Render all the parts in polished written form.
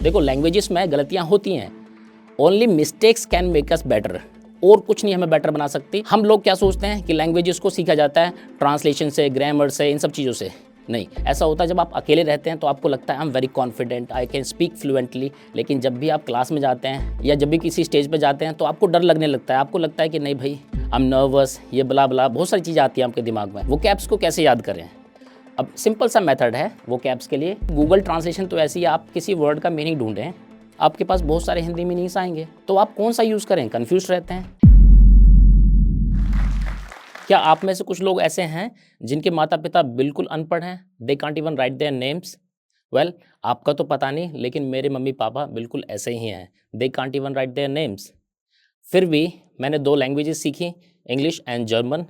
देखो लैंग्वेजेस में गलतियां होती हैं, only mistakes can make us better. और कुछ नहीं हमें बेटर बना सकती। हम लोग क्या सोचते हैं कि लैंग्वेजेस को सीखा जाता है ट्रांसलेशन से, ग्रामर से, इन सब चीज़ों से। नहीं, ऐसा होता है जब आप अकेले रहते हैं तो आपको लगता है I am very confident, I can speak fluently. लेकिन जब भी आप क्लास में जाते हैं या जब भी किसी स्टेज पे जाते हैं तो आपको डर लगने लगता है। आपको लगता है कि नहीं भाई आई एम नर्वस, ये बला बला बहुत सारी चीज़ें आती हैं आपके दिमाग में। वो कैप्स को कैसे याद करें? अब सिंपल सा मेथड है वो कैप्स के लिए। गूगल ट्रांसलेशन तो ऐसी है, आप किसी वर्ड का मीनिंग ढूंढें, आपके पास बहुत सारे हिंदी मीनिंग्स आएंगे, तो आप कौन सा यूज़ करें? कन्फ्यूज रहते हैं। क्या आप में से कुछ लोग ऐसे हैं जिनके माता पिता बिल्कुल अनपढ़ हैं? They can't even right their names. Well, आपका तो पता नहीं, लेकिन मेरे मम्मी पापा बिल्कुल ऐसे ही हैं। They can't even right their names. फिर भी मैंने 2 लैंग्वेजेस सीखी, इंग्लिश एंड जर्मन।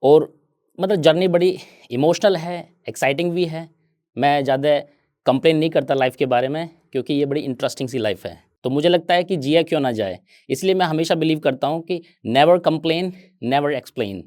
और मतलब जर्नी बड़ी इमोशनल है, एक्साइटिंग भी है। मैं ज़्यादा कंप्लेन नहीं करता लाइफ के बारे में, क्योंकि ये बड़ी इंटरेस्टिंग सी लाइफ है। तो मुझे लगता है कि जिया क्यों ना जाए। इसलिए मैं हमेशा बिलीव करता हूँ कि never complain, never explain,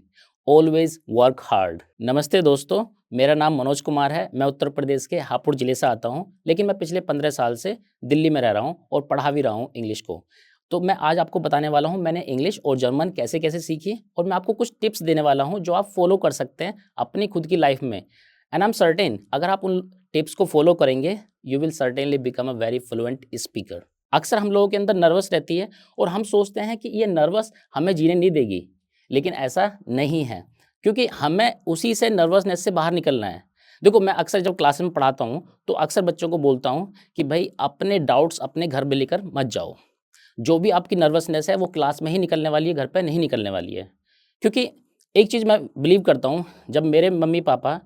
always work hard. नमस्ते दोस्तों, मेरा नाम मनोज कुमार है। मैं उत्तर प्रदेश के हापुड़ ज़िले से आता हूँ, लेकिन मैं पिछले 15 साल से दिल्ली में रह रहा हूँ और पढ़ा भी रहा हूँ इंग्लिश को। तो मैं आज आपको बताने वाला हूँ मैंने इंग्लिश और जर्मन कैसे कैसे सीखी, और मैं आपको कुछ टिप्स देने वाला हूँ जो आप फॉलो कर सकते हैं अपनी खुद की लाइफ में। एंड आई एम सर्टेन, अगर आप उन टिप्स को फॉलो करेंगे you will certainly become a very fluent speaker. अक्सर हम लोगों के अंदर नर्वस रहती है और हम सोचते हैं कि ये नर्वस हमें जीने नहीं देगी, लेकिन ऐसा नहीं है, क्योंकि हमें उसी से, नर्वसनेस से बाहर निकलना है। देखो, मैं अक्सर जब क्लास में पढ़ाता हूँ तो अक्सर बच्चों को बोलता हूँ कि भाई अपने डाउट्स अपने घर में लेकर मत जाओ। जो भी आपकी नर्वसनेस है वो क्लास में ही निकलने वाली है, घर पे नहीं निकलने वाली है। क्योंकि एक चीज़ मैं बिलीव करता हूँ, जब मेरे मम्मी पापा,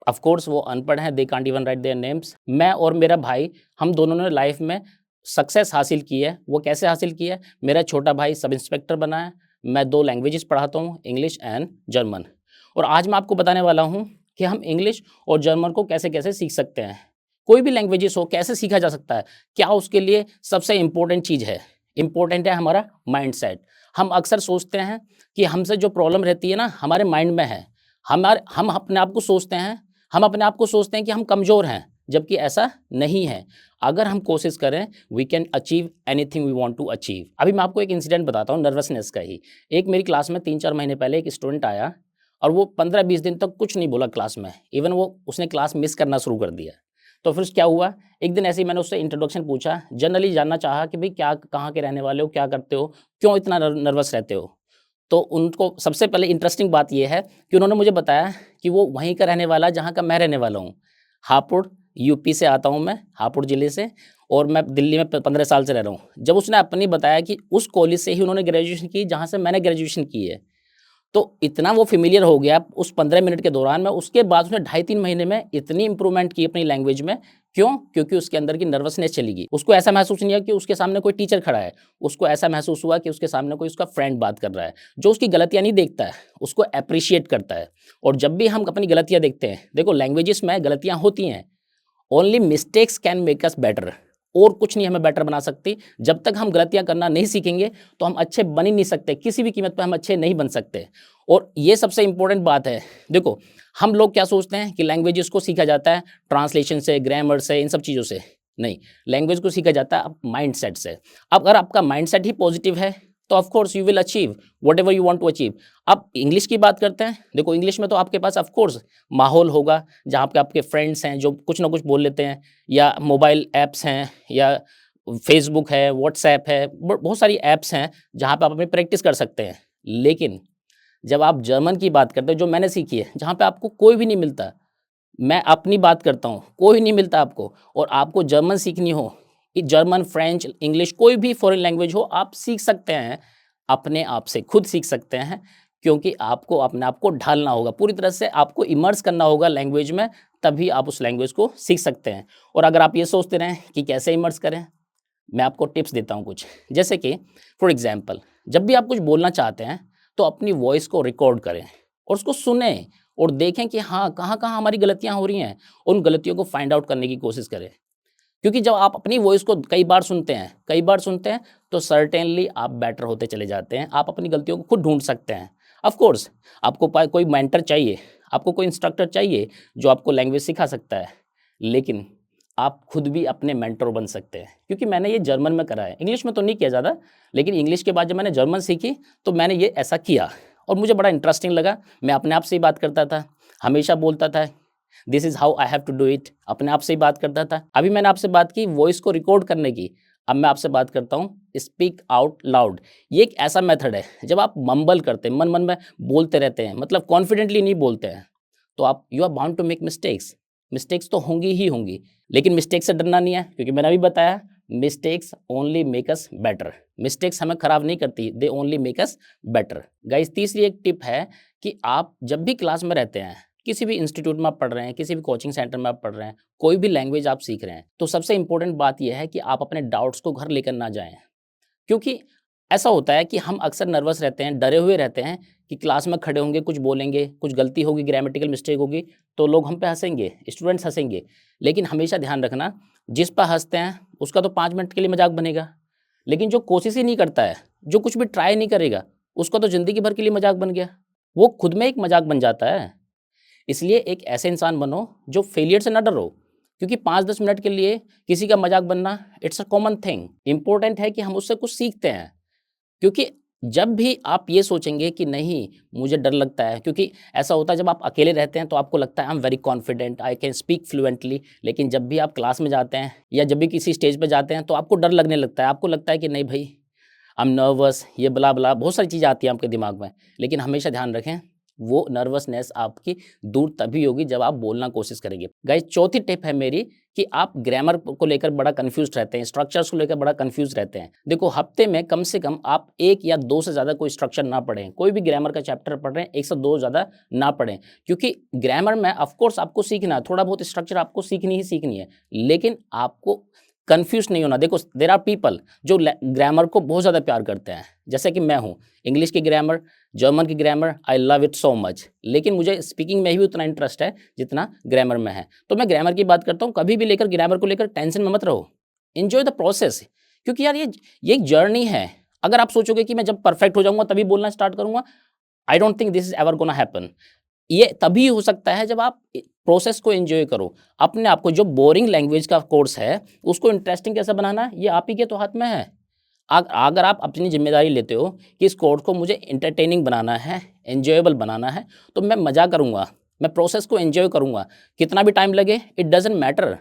ऑफ कोर्स वो अनपढ़ हैं, they can't even right their names, मैं और मेरा भाई, हम दोनों ने लाइफ में सक्सेस हासिल की है। वो कैसे हासिल की है? मेरा छोटा भाई सब इंस्पेक्टर बना है, मैं 2 लैंग्वेजेस पढ़ाता हूँ, इंग्लिश एंड जर्मन। और आज मैं आपको बताने वाला हूँ कि हम इंग्लिश और जर्मन को कैसे कैसे सीख सकते हैं। कोई भी लैंग्वेजेस हो, कैसे सीखा जा सकता है? क्या उसके लिए सबसे इम्पोर्टेंट चीज़ है? इम्पोर्टेंट है हमारा माइंडसेट। हम अक्सर सोचते हैं कि हमसे जो प्रॉब्लम रहती है ना, हमारे माइंड में है। हम अपने आप को सोचते हैं, हम अपने आप को सोचते हैं कि हम कमज़ोर हैं, जबकि ऐसा नहीं है। अगर हम कोशिश करें, we can achieve anything we want to achieve. अभी मैं आपको एक इंसिडेंट बताता हूँ नर्वसनेस का ही। एक मेरी क्लास में 3-4 महीने पहले एक स्टूडेंट आया और वो 15-20 दिन तक कुछ नहीं बोला क्लास में। इवन उसने क्लास मिस करना शुरू कर दिया। तो फिर क्या हुआ, एक दिन ऐसे ही मैंने उससे इंट्रोडक्शन पूछा, जनरली जानना चाहा कि भाई क्या, कहाँ के रहने वाले हो, क्या करते हो, क्यों इतना नर्वस रहते हो? तो उनको सबसे पहले इंटरेस्टिंग बात ये है कि उन्होंने मुझे बताया कि वो वहीं का रहने वाला है जहाँ का मैं रहने वाला हूँ। हापुड़, यूपी से आता हूँ मैं, हापुड़ ज़िले से, और मैं दिल्ली में 15 साल से रह रहा हूँ। जब उसने अपनी बताया कि उस कॉलेज से ही उन्होंने ग्रेजुएशन की जहाँ से मैंने ग्रेजुएशन की है, तो इतना वो फ़ैमिलियर हो गया उस 15 मिनट के दौरान में। उसके बाद उसने 2.5-3 महीने में इतनी इम्प्रूवमेंट की अपनी लैंग्वेज में। क्यों? क्योंकि उसके अंदर की नर्वसनेस चली गई। उसको ऐसा महसूस नहीं हुआ कि उसके सामने कोई टीचर खड़ा है। उसको ऐसा महसूस हुआ कि उसके सामने कोई उसका फ्रेंड बात कर रहा है, जो उसकी गलतियाँ नहीं देखता है, उसको एप्रिशिएट करता है। और जब भी हम अपनी गलतियाँ देखते हैं, देखो लैंग्वेजेस में गलतियाँ होती हैं, only mistakes can make us better. और कुछ नहीं हमें बेटर बना सकती। जब तक हम गलतियां करना नहीं सीखेंगे तो हम अच्छे बन ही नहीं सकते, किसी भी कीमत पर हम अच्छे नहीं बन सकते। और ये सबसे इंपॉर्टेंट बात है। देखो, हम लोग क्या सोचते हैं कि लैंग्वेजेस को सीखा जाता है ट्रांसलेशन से, ग्रामर से, इन सब चीज़ों से। नहीं, लैंग्वेज को सीखा जाता है माइंडसेट से। अब अगर आपका माइंडसेट ही पॉजिटिव है तो of course you will achieve whatever you want to achieve. अब इंग्लिश की बात करते हैं। देखो, इंग्लिश में तो आपके पास ऑफ कोर्स माहौल होगा जहाँ पे आपके फ्रेंड्स हैं जो कुछ ना कुछ बोल लेते हैं, या मोबाइल ऐप्स हैं, या फेसबुक है, व्हाट्सएप है, बहुत सारी ऐप्स हैं जहाँ पे आप अपनी प्रैक्टिस कर सकते हैं। लेकिन जब आप जर्मन की बात करते हो, जो मैंने सीखी है, जहाँ पे आपको कोई भी नहीं मिलता, मैं अपनी बात करता हूँ, कोई नहीं मिलता आपको, और आपको जर्मन सीखनी हो, जर्मन, फ्रेंच, इंग्लिश, कोई भी फॉरेन लैंग्वेज हो, आप सीख सकते हैं अपने आप से, खुद सीख सकते हैं। क्योंकि आपको अपने आप को ढालना होगा, पूरी तरह से आपको इमर्स करना होगा लैंग्वेज में, तभी आप उस लैंग्वेज को सीख सकते हैं। और अगर आप ये सोचते रहें कि कैसे इमर्स करें, मैं आपको टिप्स देता हूँ कुछ। जैसे कि फॉर एग्जांपल, जब भी आप कुछ बोलना चाहते हैं तो अपनी वॉइस को रिकॉर्ड करें और उसको सुने और देखें कि हाँ, कहाँ-कहाँ हमारी गलतियाँ हो रही हैं। उन गलतियों को फाइंड आउट करने की कोशिश करें। क्योंकि जब आप अपनी वॉइस को कई बार सुनते हैं तो सर्टेनली आप बेटर होते चले जाते हैं। आप अपनी गलतियों को खुद ढूँढ सकते हैं। ऑफ कोर्स आपको कोई मेंटर चाहिए, आपको कोई इंस्ट्रक्टर चाहिए जो आपको लैंग्वेज सिखा सकता है। लेकिन आप खुद भी अपने मेंटर बन सकते हैं, क्योंकि मैंने ये जर्मन में करा है, इंग्लिश में तो नहीं किया ज़्यादा, लेकिन इंग्लिश के बाद जब मैंने जर्मन सीखी तो मैंने ये ऐसा किया और मुझे बड़ा इंटरेस्टिंग लगा। मैं अपने आप से ही बात करता था, हमेशा बोलता था this is how I have to do it, अपने आप से ही बात करता था। अभी मैंने आपसे बात की वॉइस को रिकॉर्ड करने की, अब मैं आपसे बात करता हूँ स्पीक आउट लाउड। ये एक ऐसा मेथड है जब आप मम्बल करते हैं, मन मन में बोलते रहते हैं, मतलब कॉन्फिडेंटली नहीं बोलते हैं, तो आप you are bound to make mistakes. Mistakes तो होंगी ही होंगी, लेकिन मिस्टेक से डरना नहीं है, क्योंकि मैंने अभी बताया mistakes only make us better. Mistakes हमें खराब नहीं करती, they only make us better. Guys, तीसरी एक टिप है कि आप जब भी क्लास में रहते हैं, किसी भी इंस्टीट्यूट में आप पढ़ रहे हैं, किसी भी कोचिंग सेंटर में आप पढ़ रहे हैं, कोई भी लैंग्वेज आप सीख रहे हैं, तो सबसे इंपॉर्टेंट बात यह है कि आप अपने डाउट्स को घर लेकर ना जाएं। क्योंकि ऐसा होता है कि हम अक्सर नर्वस रहते हैं, डरे हुए रहते हैं कि क्लास में खड़े होंगे, कुछ बोलेंगे, कुछ गलती होगी, ग्रामेटिकल मिस्टेक होगी, तो लोग हम पे हंसेंगे, स्टूडेंट्स हंसेंगे। लेकिन हमेशा ध्यान रखना, जिस पर हंसते हैं उसका तो 5 मिनट के लिए मजाक बनेगा, लेकिन जो कोशिश ही नहीं करता है, जो कुछ भी ट्राई नहीं करेगा, उसका तो ज़िंदगी भर के लिए मजाक बन गया। वो खुद में एक मजाक बन जाता है। इसलिए एक ऐसे इंसान बनो जो फेलियर से ना डरो, क्योंकि 5-10 मिनट के लिए किसी का मजाक बनना it's a common thing. Important है कि हम उससे कुछ सीखते हैं, क्योंकि जब भी आप ये सोचेंगे कि नहीं मुझे डर लगता है, क्योंकि ऐसा होता है जब आप अकेले रहते हैं तो आपको लगता है I am very confident, I can speak fluently, लेकिन जब भी आप क्लास में जाते हैं या जब भी किसी स्टेज पे जाते हैं तो आपको डर लगने लगता है, आपको लगता है कि नहीं भाई आई एम नर्वस, ये बला बला बहुत सारी चीज़ें आती हैं आपके दिमाग में। लेकिन हमेशा ध्यान रखें, वो नर्वसनेस आपकी दूर तभी होगी जब आप बोलना कोशिश करेंगे। गाइस, चौथी टिप है मेरी कि आप ग्रामर को लेकर बड़ा कंफ्यूज रहते हैं, स्ट्रक्चर्स को लेकर बड़ा कंफ्यूज रहते हैं। देखो, हफ्ते में कम से कम आप 1 या 2 से ज़्यादा कोई स्ट्रक्चर ना पढ़ें। कोई भी ग्रामर का चैप्टर पढ़ रहे हैं, 1 से 2 ज़्यादा ना पढ़ें, क्योंकि ग्रामर में ऑफ कोर्स आपको सीखना है, थोड़ा बहुत स्ट्रक्चर आपको सीखनी ही सीखनी है, लेकिन आपको कन्फ्यूज़ नहीं होना। देखो, देयर आर पीपल जो ग्रामर को बहुत ज़्यादा प्यार करते हैं, जैसे कि मैं हूँ। इंग्लिश की ग्रामर, जर्मन की grammar, I love it so much, लेकिन मुझे स्पीकिंग में भी उतना इंटरेस्ट है जितना ग्रामर में है। तो मैं ग्रामर की बात करता हूँ, कभी भी लेकर ग्रामर को लेकर टेंशन में मत रहो, एन्जॉय द प्रोसेस, क्योंकि यार ये एक जर्नी है। अगर आप सोचोगे कि मैं जब परफेक्ट हो जाऊँगा तभी बोलना स्टार्ट करूँगा, I don't think this is ever gonna happen. ये तभी हो सकता है जब आप प्रोसेस को एन्जॉय करो। अपने आप को, जो बोरिंग लैंग्वेज का कोर्स है, उसको इंटरेस्टिंग कैसे बनाना है, ये आप ही के तो हाथ में है। अगर आप अपनी ज़िम्मेदारी लेते हो कि इस कोर्स को मुझे एंटरटेनिंग बनाना है, एन्जॉयबल बनाना है, तो मैं मज़ा करूँगा, मैं प्रोसेस को एन्जॉय करूँगा। कितना भी टाइम लगे, इट डज़न्ट मैटर।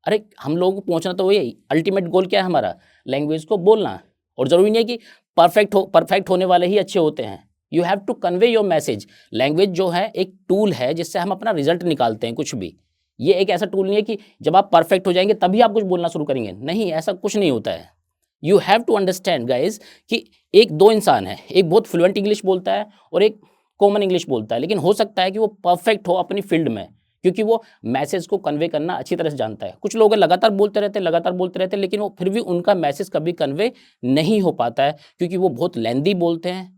अरे, हम लोगों को पहुँचना तो वही है, अल्टीमेट गोल क्या है हमारा? लैंग्वेज को बोलना। और ज़रूरी नहीं है कि परफेक्ट होने वाले ही अच्छे होते हैं। You have to convey your message. Language जो है एक टूल है जिससे हम अपना रिजल्ट निकालते हैं कुछ भी। ये एक ऐसा टूल नहीं है कि जब आप परफेक्ट हो जाएंगे तभी आप कुछ बोलना शुरू करेंगे, नहीं, ऐसा कुछ नहीं होता है। You have to understand guys कि एक दो इंसान है, एक बहुत फ्लुएंट इंग्लिश बोलता है और एक कॉमन इंग्लिश बोलता है, लेकिन हो सकता है कि वो परफेक्ट हो अपनी फील्ड में, क्योंकि वो मैसेज को कन्वे करना अच्छी तरह से जानता है। कुछ लोग लगातार बोलते रहते हैं, लगातार बोलते रहते हैं, लेकिन वो फिर भी उनका मैसेज कभी कन्वे नहीं हो पाता है, क्योंकि वो बहुत लेंदी बोलते हैं,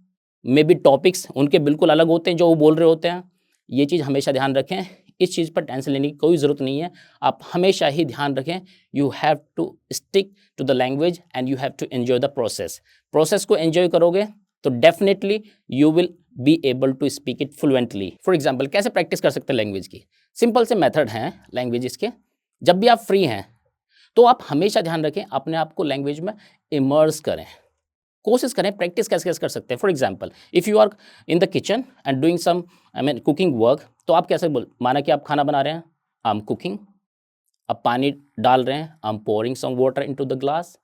मे बी टॉपिक्स उनके बिल्कुल अलग होते हैं जो वो बोल रहे होते हैं। ये चीज़ हमेशा ध्यान रखें, इस चीज़ पर टेंशन लेने की कोई ज़रूरत नहीं है। आप हमेशा ही ध्यान रखें, you have to stick to the language and you have to enjoy the process. Process को एन्जॉय करोगे तो definitely you will be able to speak it fluently. For example, कैसे प्रैक्टिस कर सकते हैं लैंग्वेज की? सिंपल से मेथड हैं लैंग्वेजेस के। जब भी आप फ्री हैं तो आप हमेशा ध्यान रखें, अपने आप को लैंग्वेज में इमर्स करें, कोशिश करें। प्रैक्टिस कैसे कैसे कर सकते हैं? For example, if you are in the kitchen and doing some cooking work, तो आप कैसे माना कि आप खाना बना रहे हैं, आई एम कुकिंग, अब पानी डाल रहे हैं, I am pouring some water into the glass.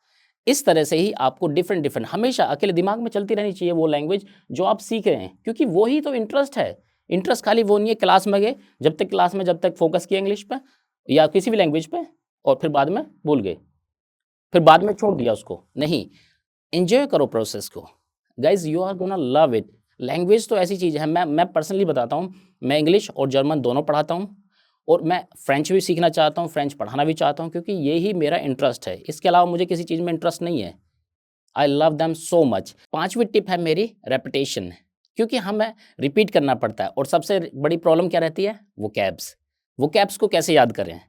इस तरह से ही आपको डिफरेंट हमेशा अकेले दिमाग में चलती रहनी चाहिए वो लैंग्वेज जो आप सीख रहे हैं, क्योंकि वो ही तो इंटरेस्ट है। इंटरेस्ट खाली वो नहीं है क्लास में गए, जब तक फोकस किया इंग्लिश पे या किसी भी लैंग्वेज पे और फिर बाद में भूल गए, फिर बाद में छोड़ दिया उसको, नहीं। एंजॉय करो प्रोसेस को guys, you are gonna love it. Language तो ऐसी चीज़ है, मैं पर्सनली बताता हूँ, मैं इंग्लिश और जर्मन दोनों पढ़ाता हूँ और मैं फ्रेंच भी सीखना चाहता हूँ, फ्रेंच पढ़ाना भी चाहता हूँ, क्योंकि ये ही मेरा इंटरेस्ट है। इसके अलावा मुझे किसी चीज़ में इंटरेस्ट नहीं है। I love them so much. 5वीं टिप है मेरी रेपिटेशन, क्योंकि हमें रिपीट करना पड़ता है और सबसे बड़ी प्रॉब्लम क्या रहती है? वो कैब्स को कैसे याद करें?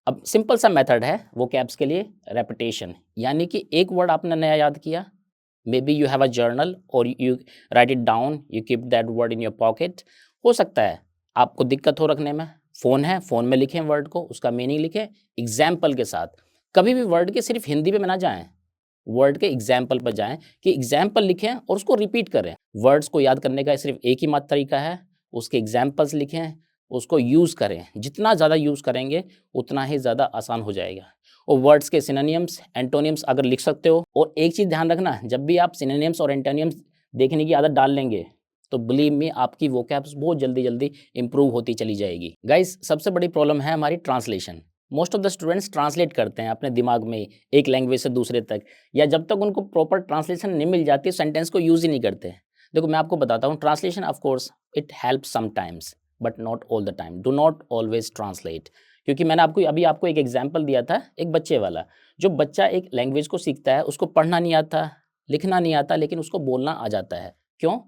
अब सिंपल सा मेथड है वो कैब्स के लिए, रेपिटेशन। यानी कि एक वर्ड आपने नया याद किया, maybe you have a journal और you write it down, you keep that word in your pocket. हो सकता है आपको दिक्कत हो रखने में, फ़ोन है, फ़ोन में लिखें वर्ड को, उसका मीनिंग लिखें एग्ज़ाम्पल के साथ। कभी भी वर्ड के सिर्फ़ हिंदी में ना जाएँ, वर्ड के एग्ज़ाम्पल पर जाएँ कि एग्ज़ाम्पल लिखें और उसको रिपीट करें। वर्ड्स को याद करने का सिर्फ़ एक ही मात्र तरीका है, उसके एग्ज़ाम्पल्स लिखें, उसको यूज़ करें। जितना ज़्यादा यूज़ करेंगे, उतना ही ज़्यादा आसान हो जाएगा। और वर्ड्स के सिनोनिम्स, एंटोनिम्स अगर लिख सकते हो, और एक चीज़ ध्यान रखना, जब भी आप सिनोनिम्स और एंटोनिम्स देखने की आदत डाल लेंगे, तो बिलीव मी आपकी वोकैब्स बहुत जल्दी-जल्दी इम्प्रूव होती चली जाएगी। गाइस, सबसे बड़ी प्रॉब्लम है हमारी translation. Most of the students translate करते हैं अपने दिमाग में एक लैंग्वेज से दूसरे तक, या जब तक उनको प्रॉपर ट्रांसलेशन नहीं मिल जाती, सेंटेंस को यूज़ ही नहीं करते। देखो मैं आपको बताता हूँ, translation of course it helps sometimes but not all the time. Do not always translate, क्योंकि मैंने आपको एक एग्जांपल दिया था, एक बच्चे वाला। जो बच्चा एक लैंग्वेज को सीखता है, उसको पढ़ना नहीं आता, लिखना नहीं आता, लेकिन उसको बोलना आ जाता है। क्यों?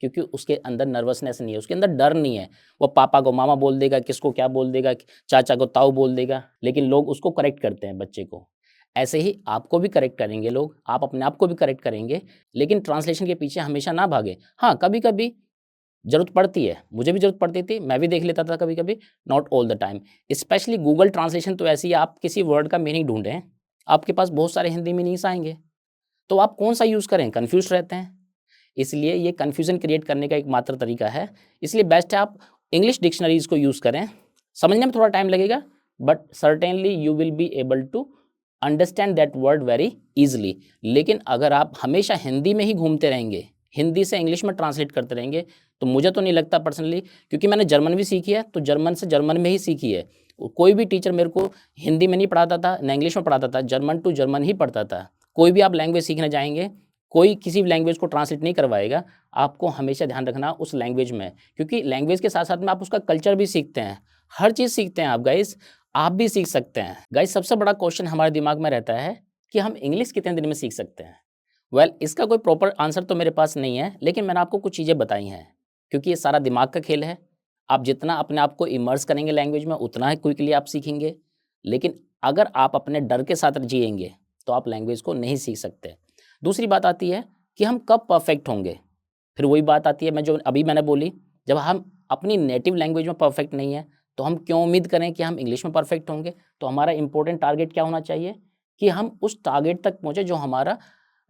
क्योंकि उसके अंदर नर्वसनेस नहीं है, उसके अंदर डर नहीं है। वो पापा को मामा बोल देगा, किसको क्या बोल देगा, चाचा को ताऊ बोल देगा, लेकिन लोग उसको करेक्ट करते हैं बच्चे को। ऐसे ही आपको भी करेक्ट करेंगे लोग, आप अपने आप को भी करेक्ट करेंगे, लेकिन ट्रांसलेशन के पीछे हमेशा ना भागें। हाँ, कभी-कभी ज़रूरत पड़ती है, मुझे भी ज़रूरत पड़ती थी, मैं भी देख लेता था कभी-कभी, not all the time. Specially Google translation तो ऐसी है, आप किसी वर्ड का मीनिंग ढूँढें, आपके पास बहुत सारे हिंदी मीनिंग्स आएँगे, तो आप कौन-सा यूज़ करें? कन्फ्यूज़ रहते हैं। इसलिए ये कन्फ्यूज़न क्रिएट करने का एकमात्र तरीका है, इसलिए बेस्ट है आप इंग्लिश डिक्शनरीज़ को यूज़ करें। समझने में थोड़ा टाइम लगेगा, but certainly you will be able to understand that word very easily. लेकिन अगर आप हमेशा हिंदी में ही घूमते रहेंगे, हिंदी से इंग्लिश में ट्रांसलेट करते रहेंगे, तो मुझे तो नहीं लगता पर्सनली, क्योंकि मैंने जर्मन भी सीखी है, तो जर्मन से जर्मन में ही सीखी है। कोई भी टीचर मेरे को हिंदी में नहीं पढ़ाता था, ना इंग्लिश में पढ़ाता था, जर्मन टू जर्मन ही पढ़ता था। कोई भी आप लैंग्वेज सीखने जाएँगे, कोई किसी भी लैंग्वेज को ट्रांसलेट नहीं करवाएगा, आपको हमेशा ध्यान रखना उस लैंग्वेज में, क्योंकि लैंग्वेज के साथ-साथ में आप उसका कल्चर भी सीखते हैं, हर चीज़ सीखते हैं आप गाइज़, आप भी सीख सकते हैं। गाइज़, सबसे बड़ा क्वेश्चन हमारे दिमाग में रहता है कि हम इंग्लिश कितने दिन में सीख सकते हैं? वेल, इसका कोई प्रॉपर आंसर तो मेरे पास नहीं है, लेकिन मैंने आपको कुछ चीज़ें बताई हैं, क्योंकि ये सारा दिमाग का खेल है। आप जितना अपने आप को इमर्स करेंगे लैंग्वेज में, उतना ही क्विकली आप सीखेंगे, लेकिन अगर आप अपने डर के साथ जिएँगे, तो आप लैंग्वेज को नहीं सीख सकते। दूसरी बात आती है कि हम कब परफेक्ट होंगे? फिर वही बात आती है जो अभी मैंने बोली, जब हम अपनी नेटिव लैंग्वेज में परफेक्ट नहीं है, तो हम क्यों उम्मीद करें कि हम इंग्लिश में परफेक्ट होंगे? तो हमारा इम्पोर्टेंट टारगेट क्या होना चाहिए कि हम उस टारगेट तक पहुँचे जो हमारा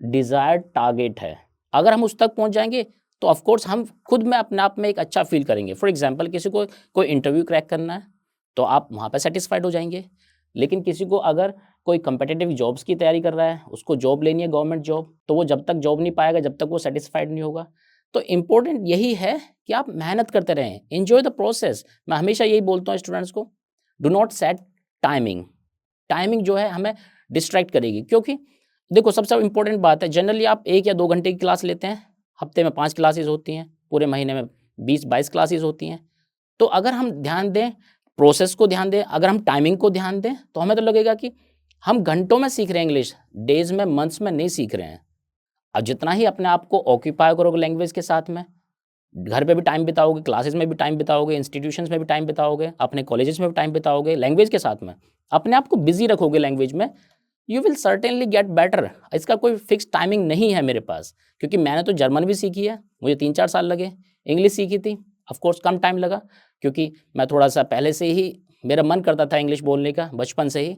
डिज़ायर्ड टारगेट है। अगर हम उस तक पहुँच जाएँगे, तो ऑफ कोर्स हम खुद में अपने आप में एक अच्छा फ़ील करेंगे। फॉर एग्ज़ाम्पल, किसी को कोई इंटरव्यू क्रैक करना है, तो आप वहाँ पे सैटिस्फाइड हो जाएँगे। लेकिन किसी को अगर कोई कॉम्पिटिटिव जॉब्स की तैयारी कर रहा है, उसको जॉब लेनी है गवर्नमेंट जॉब, तो वो जब तक जॉब नहीं पाएगा, जब तक वो सैटिस्फाइड नहीं होगा। तो इम्पोर्टेंट यही है कि आप मेहनत करते रहें, एन्जॉय द प्रोसेस। मैं हमेशा यही बोलता हूँ स्टूडेंट्स को, do not set timing. Timing जो है हमें डिस्ट्रैक्ट करेगी, क्योंकि देखो सबसे इम्पोर्टेंट बात है, जनरली आप 1 या 2 घंटे की क्लास लेते हैं, हफ्ते में 5 क्लासेस होती हैं, पूरे महीने में 20-22 क्लासेस होती हैं। तो अगर हम ध्यान दें, प्रोसेस को ध्यान दें, अगर हम टाइमिंग को ध्यान दें, तो हमें तो लगेगा कि हम घंटों में सीख रहे हैं इंग्लिश, डेज़ में, मंथ्स में नहीं सीख रहे हैं। अब जितना ही अपने आप को ऑक्यूपाई करोगे लैंग्वेज के साथ में, घर पे भी टाइम बिताओगे, क्लासेस में भी टाइम बिताओगे, इंस्टीट्यूशंस में भी टाइम बिताओगे, अपने कॉलेजेस में भी टाइम बिताओगे लैंग्वेज के साथ में, अपने आप को बिज़ी रखोगे लैंग्वेज में, you will certainly get better. इसका कोई फिक्स टाइमिंग नहीं है मेरे पास, क्योंकि मैंने तो जर्मन भी सीखी है, मुझे 3-4 साल लगे। इंग्लिश सीखी थी, ऑफ कोर्स कम टाइम लगा, क्योंकि मैं थोड़ा-सा पहले से ही मेरा मन करता था इंग्लिश बोलने का, बचपन से ही।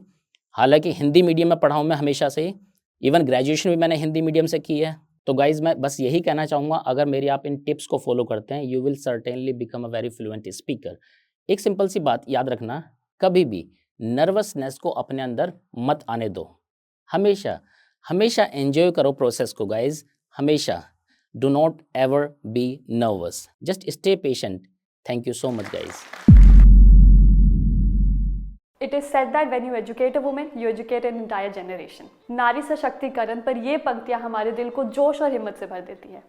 हालाँकि हिंदी मीडियम में पढ़ा हूँ मैं हमेशा से ही, इवन ग्रेजुएशन भी मैंने हिंदी मीडियम से की है। तो गाइज़, मैं बस यही कहना चाहूँगा, अगर मेरी आप इन टिप्स को फ़ॉलो करते हैं, you will certainly become a very fluent speaker. एक सिंपल सी बात याद रखना, कभी भी नर्वसनेस को अपने अंदर मत आने दो। हमेशा, हमेशा एन्जॉय करो प्रोसेस को गाइज़, हमेशा। Do not ever be nervous, just stay patient. Thank you so much guys. It is said that when you educate a woman, you educate an entire generation. नारी सशक्तिकरण पर ये पंक्तियाँ हमारे दिल को जोश और हिम्मत से भर देती हैं।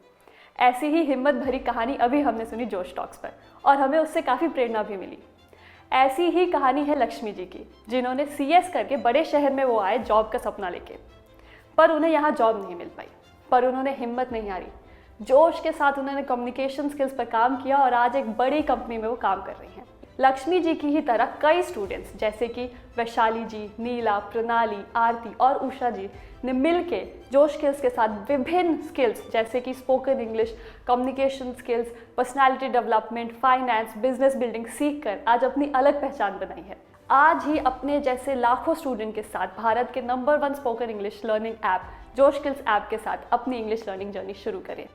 ऐसी ही हिम्मत भरी कहानी अभी हमने सुनी जोश टॉक्स पर, और हमें उससे काफ़ी प्रेरणा भी मिली। ऐसी ही कहानी है लक्ष्मी जी की, जिन्होंने CS करके बड़े शहर में वो आए जॉब का सपना लेके, पर उन्हें यहाँ जॉब नहीं मिल पाई। पर उन्होंने हिम्मत नहीं हारी, जोश के साथ उन्होंने कम्युनिकेशन स्किल्स पर काम किया और आज एक बड़ी कंपनी में वो काम कर रही हैं। लक्ष्मी जी की ही तरह कई स्टूडेंट्स जैसे कि वैशाली जी, नीला, प्रणाली, आरती और उषा जी ने मिलके जोश स्किल्स के साथ विभिन्न स्किल्स जैसे कि spoken English, communication skills, personality development, finance, business building सीख कर आज अपनी अलग पहचान बनाई है। आज ही अपने जैसे लाखों स्टूडेंट के साथ भारत के number 1 spoken English learning app जोश स्किल्स ऐप के साथ अपनी इंग्लिश लर्निंग जर्नी शुरू करें।